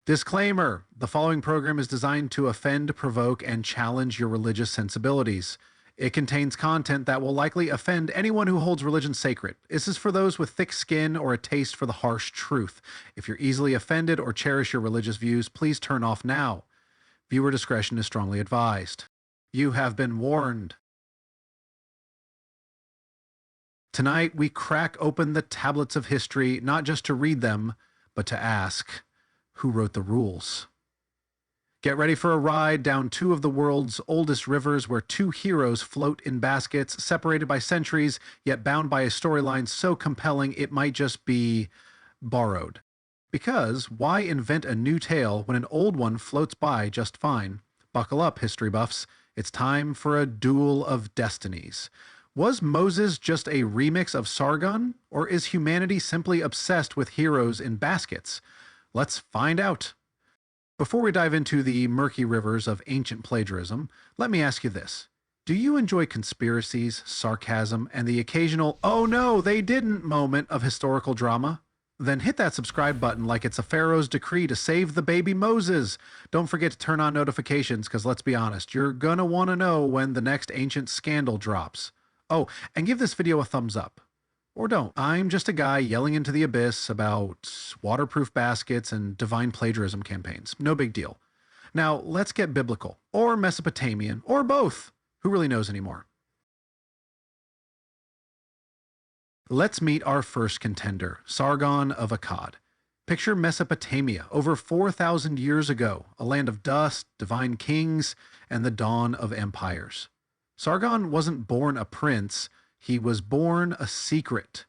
Disclaimer: the following program is designed to offend, provoke, and challenge your religious sensibilities. It contains content that will likely offend anyone who holds religion sacred. This is for those with thick skin or a taste for the harsh truth. If you're easily offended or cherish your religious views, please turn off now. Viewer discretion is strongly advised. You have been warned. Tonight, we crack open the tablets of history, not just to read them, but to ask, who wrote the rules? Get ready for a ride down two of the world's oldest rivers where two heroes float in baskets, separated by centuries, yet bound by a storyline so compelling it might just be borrowed. Because why invent a new tale when an old one floats by just fine? Buckle up, history buffs. It's time for a duel of destinies. Was Moses just a remix of Sargon, or is humanity simply obsessed with heroes in baskets? Let's find out. Before we dive into the murky rivers of ancient plagiarism, let me ask you this. Do you enjoy conspiracies, sarcasm, and the occasional, oh no, they didn't moment of historical drama? Then hit that subscribe button like it's a pharaoh's decree to save the baby Moses. Don't forget to turn on notifications because let's be honest, you're gonna want to know when the next ancient scandal drops. Oh, and give this video a thumbs up. Or don't. I'm just a guy yelling into the abyss about waterproof baskets and divine plagiarism campaigns. No big deal. Now, let's get biblical, or Mesopotamian, or both. Who really knows anymore? Let's meet our first contender, Sargon of Akkad. Picture Mesopotamia, over 4,000 years ago, a land of dust, divine kings, and the dawn of empires. Sargon wasn't born a prince, he was born a secret.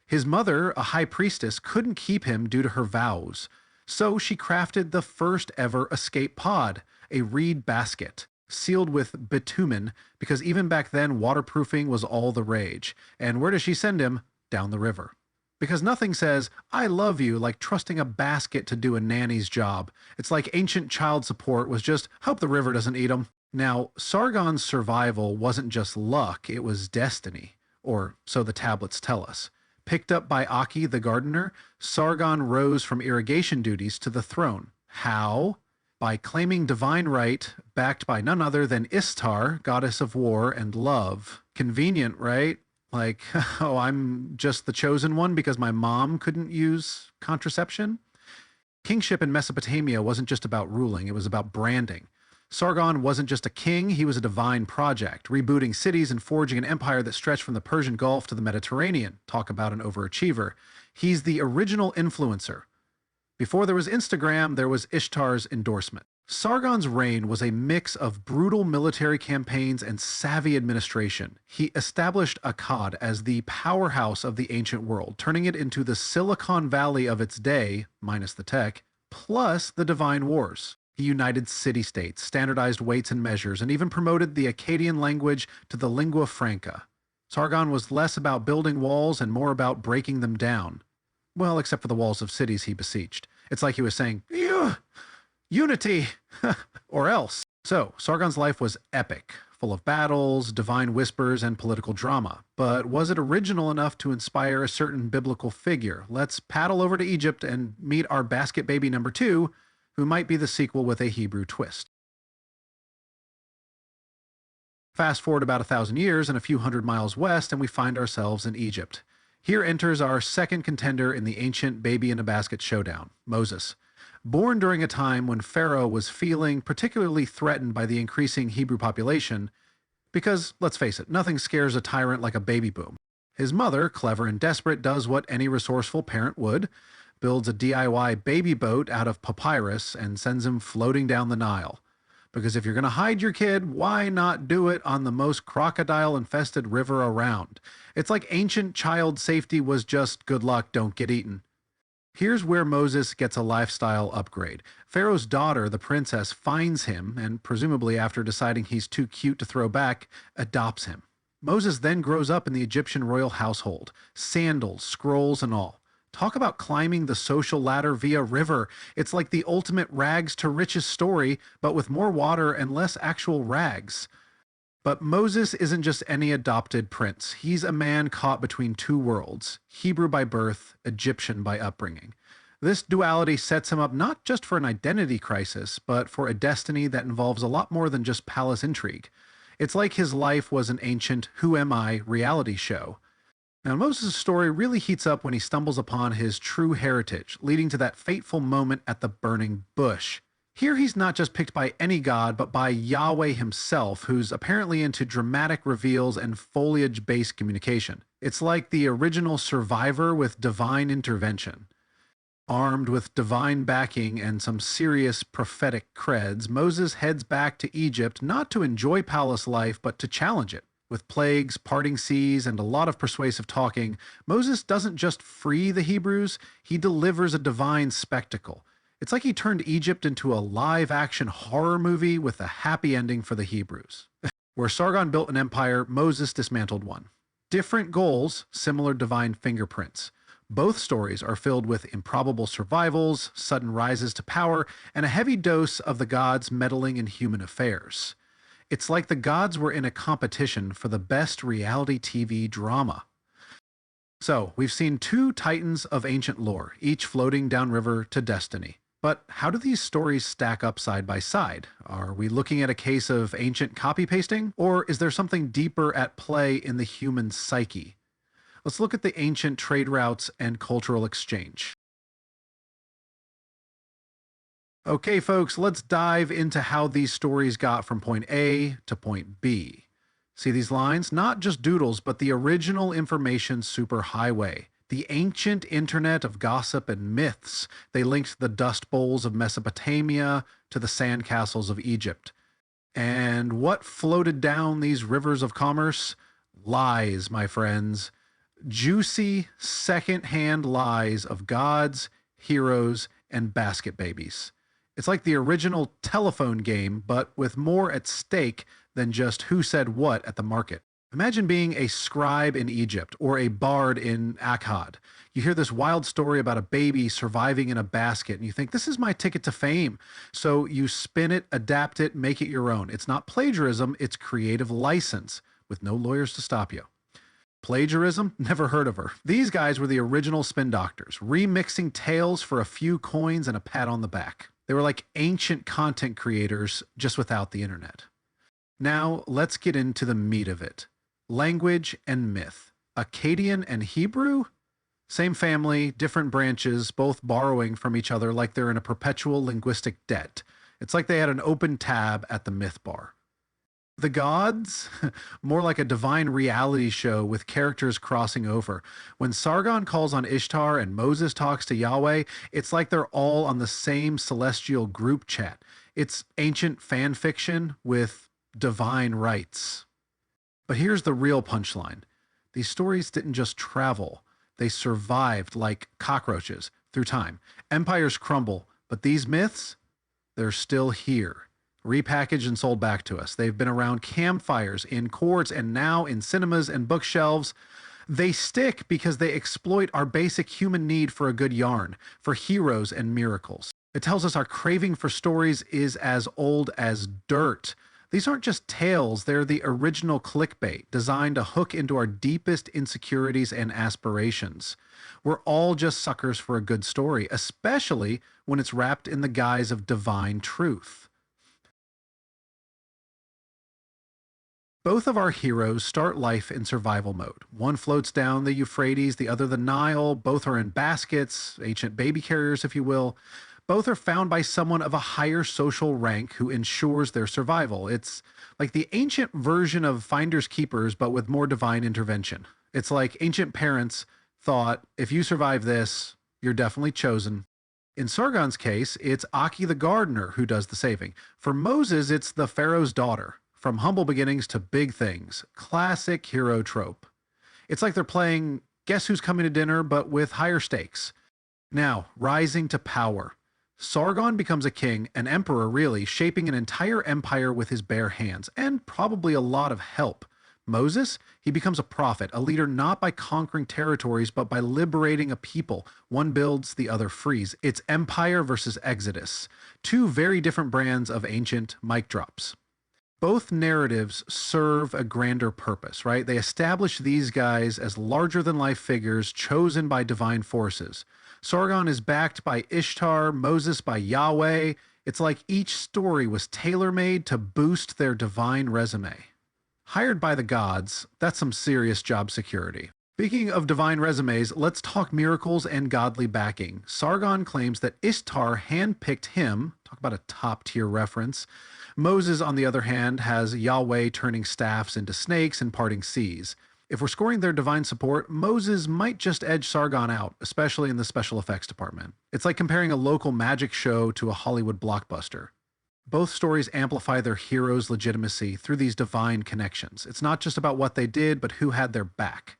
His mother, a high priestess, couldn't keep him due to her vows, so she crafted the first ever escape pod, a reed basket, sealed with bitumen, because even back then waterproofing was all the rage. And where does she send him? Down the river. Because nothing says, I love you, like trusting a basket to do a nanny's job. It's like ancient child support was just, hope the river doesn't eat him. Now, Sargon's survival wasn't just luck, it was destiny, or so the tablets tell us. Picked up by Aki the gardener, Sargon rose from irrigation duties to the throne. How? By claiming divine right, backed by none other than Ishtar, goddess of war and love. Convenient, right? Like, oh, I'm just the chosen one because my mom couldn't use contraception? Kingship in Mesopotamia wasn't just about ruling, it was about branding. Sargon wasn't just a king, he was a divine project, rebooting cities and forging an empire that stretched from the Persian Gulf to the Mediterranean. Talk about an overachiever. He's the original influencer. Before there was Instagram, there was Ishtar's endorsement. Sargon's reign was a mix of brutal military campaigns and savvy administration. He established Akkad as the powerhouse of the ancient world, turning it into the Silicon Valley of its day, minus the tech, plus the divine wars. He united city-states, standardized weights and measures, and even promoted the Akkadian language to the lingua franca. Sargon was less about building walls and more about breaking them down. Well, except for the walls of cities he besieged. It's like he was saying, unity, or else. So, Sargon's life was epic, full of battles, divine whispers, and political drama. But was it original enough to inspire a certain biblical figure? Let's paddle over to Egypt and meet our basket baby number 2, who might be the sequel with a Hebrew twist. Fast forward about 1,000 years and a few hundred miles west, and we find ourselves in Egypt. Here enters our second contender in the ancient baby-in-a-basket showdown, Moses. Born during a time when Pharaoh was feeling particularly threatened by the increasing Hebrew population, because, let's face it, nothing scares a tyrant like a baby boom. His mother, clever and desperate, does what any resourceful parent would, builds a DIY baby boat out of papyrus and sends him floating down the Nile. Because if you're going to hide your kid, why not do it on the most crocodile-infested river around? It's like ancient child safety was just good luck, don't get eaten. Here's where Moses gets a lifestyle upgrade. Pharaoh's daughter, the princess, finds him and, presumably after deciding he's too cute to throw back, adopts him. Moses then grows up in the Egyptian royal household, sandals, scrolls, and all. Talk about climbing the social ladder via river. It's like the ultimate rags to riches story, but with more water and less actual rags. But Moses isn't just any adopted prince. He's a man caught between two worlds, Hebrew by birth, Egyptian by upbringing. This duality sets him up not just for an identity crisis, but for a destiny that involves a lot more than just palace intrigue. It's like his life was an ancient Who Am I reality show. Now, Moses' story really heats up when he stumbles upon his true heritage, leading to that fateful moment at the burning bush. Here he's not just picked by any god, but by Yahweh himself, who's apparently into dramatic reveals and foliage-based communication. It's like the original Survivor with divine intervention. Armed with divine backing and some serious prophetic creds, Moses heads back to Egypt not to enjoy palace life, but to challenge it. With plagues, parting seas, and a lot of persuasive talking, Moses doesn't just free the Hebrews, he delivers a divine spectacle. It's like he turned Egypt into a live-action horror movie with a happy ending for the Hebrews. Where Sargon built an empire, Moses dismantled one. Different goals, similar divine fingerprints. Both stories are filled with improbable survivals, sudden rises to power, and a heavy dose of the gods meddling in human affairs. It's like the gods were in a competition for the best reality TV drama. So, we've seen two titans of ancient lore, each floating downriver to destiny. But how do these stories stack up side by side? Are we looking at a case of ancient copy-pasting? Or is there something deeper at play in the human psyche? Let's look at the ancient trade routes and cultural exchange. Okay, folks, let's dive into how these stories got from point A to point B. See these lines? Not just doodles, but the original information superhighway. The ancient internet of gossip and myths. They linked the dust bowls of Mesopotamia to the sandcastles of Egypt. And what floated down these rivers of commerce? Lies, my friends. Juicy, second-hand lies of gods, heroes, and basket babies. It's like the original telephone game, but with more at stake than just who said what at the market. Imagine being a scribe in Egypt or a bard in Akkad. You hear this wild story about a baby surviving in a basket, and you think, this is my ticket to fame. So you spin it, adapt it, make it your own. It's not plagiarism, it's creative license, with no lawyers to stop you. Plagiarism? Never heard of her. These guys were the original spin doctors, remixing tales for a few coins and a pat on the back. They were like ancient content creators, just without the internet. Now, let's get into the meat of it. Language and myth. Akkadian and Hebrew? Same family, different branches, both borrowing from each other like they're in a perpetual linguistic debt. It's like they had an open tab at the myth bar. The gods? More like a divine reality show with characters crossing over. When Sargon calls on Ishtar and Moses talks to Yahweh, it's like they're all on the same celestial group chat. It's ancient fan fiction with divine rights. But here's the real punchline. These stories didn't just travel. They survived like cockroaches through time. Empires crumble, but these myths, they're still here. Repackaged and sold back to us. They've been around campfires, in courts, and now in cinemas and bookshelves. They stick because they exploit our basic human need for a good yarn, for heroes and miracles. It tells us our craving for stories is as old as dirt. These aren't just tales, they're the original clickbait, designed to hook into our deepest insecurities and aspirations. We're all just suckers for a good story, especially when it's wrapped in the guise of divine truth. Both of our heroes start life in survival mode. One floats down the Euphrates, the other the Nile. Both are in baskets, ancient baby carriers, if you will. Both are found by someone of a higher social rank who ensures their survival. It's like the ancient version of finders keepers, but with more divine intervention. It's like ancient parents thought, if you survive this, you're definitely chosen. In Sargon's case, it's Aki the gardener who does the saving. For Moses, it's the Pharaoh's daughter. From humble beginnings to big things. Classic hero trope. It's like they're playing Guess Who's Coming to Dinner, but with higher stakes. Now, rising to power. Sargon becomes a king, an emperor really, shaping an entire empire with his bare hands, and probably a lot of help. Moses, he becomes a prophet, a leader not by conquering territories, but by liberating a people. One builds, the other frees. It's empire versus exodus. Two very different brands of ancient mic drops. Both narratives serve a grander purpose, right? They establish these guys as larger-than-life figures chosen by divine forces. Sargon is backed by Ishtar, Moses by Yahweh. It's like each story was tailor-made to boost their divine resume. Hired by the gods, that's some serious job security. Speaking of divine resumes, let's talk miracles and godly backing. Sargon claims that Ishtar handpicked him, talk about a top-tier reference. Moses, on the other hand, has Yahweh turning staffs into snakes and parting seas. If we're scoring their divine support, Moses might just edge Sargon out, especially in the special effects department. It's like comparing a local magic show to a Hollywood blockbuster. Both stories amplify their heroes' legitimacy through these divine connections. It's not just about what they did, but who had their back.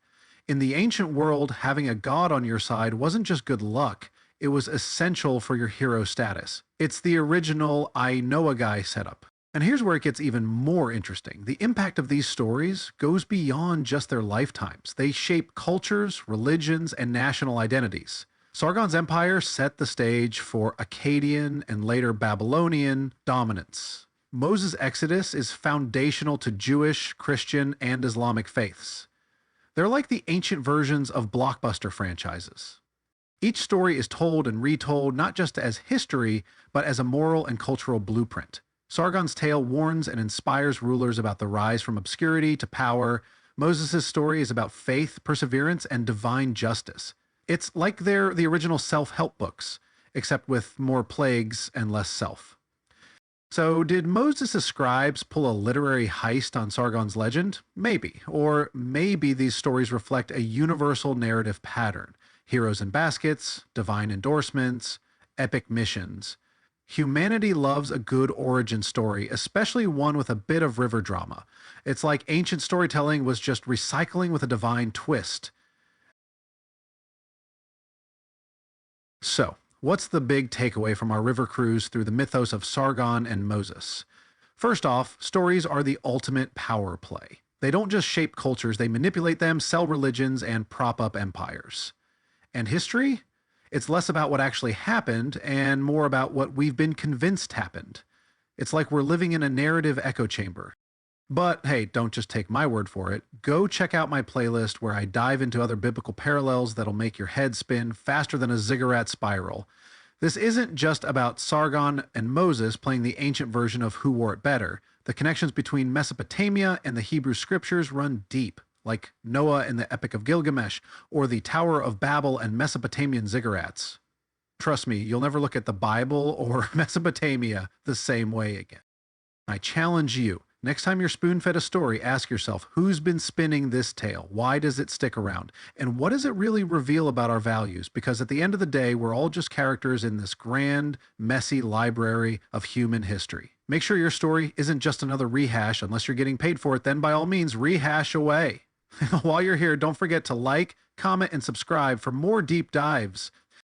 In the ancient world, having a god on your side wasn't just good luck, it was essential for your hero status. It's the original I know a guy setup. And here's where it gets even more interesting. The impact of these stories goes beyond just their lifetimes. They shape cultures, religions, and national identities. Sargon's empire set the stage for Akkadian and later Babylonian dominance. Moses' exodus is foundational to Jewish, Christian, and Islamic faiths. They're like the ancient versions of blockbuster franchises. Each story is told and retold not just as history, but as a moral and cultural blueprint. Sargon's tale warns and inspires rulers about the rise from obscurity to power. Moses' story is about faith, perseverance, and divine justice. It's like they're the original self-help books, except with more plagues and less self. So did Moses' scribes pull a literary heist on Sargon's legend? Maybe. Or maybe these stories reflect a universal narrative pattern. Heroes in baskets, divine endorsements, epic missions. Humanity loves a good origin story, especially one with a bit of river drama. It's like ancient storytelling was just recycling with a divine twist. So, what's the big takeaway from our river cruise through the mythos of Sargon and Moses? First off, stories are the ultimate power play. They don't just shape cultures, they manipulate them, sell religions, and prop up empires. And history? It's less about what actually happened and more about what we've been convinced happened. It's like we're living in a narrative echo chamber. But hey, don't just take my word for it. Go check out my playlist where I dive into other biblical parallels that'll make your head spin faster than a ziggurat spiral. This isn't just about Sargon and Moses playing the ancient version of who wore it better. The connections between Mesopotamia and the Hebrew scriptures run deep, like Noah and the Epic of Gilgamesh, or the Tower of Babel and Mesopotamian ziggurats. Trust me, you'll never look at the Bible or Mesopotamia the same way again. I challenge you. Next time you're spoon-fed a story, ask yourself, who's been spinning this tale? Why does it stick around? And what does it really reveal about our values? Because at the end of the day, we're all just characters in this grand, messy library of human history. Make sure your story isn't just another rehash. Unless you're getting paid for it, then by all means, rehash away. While you're here, don't forget to like, comment, and subscribe for more deep dives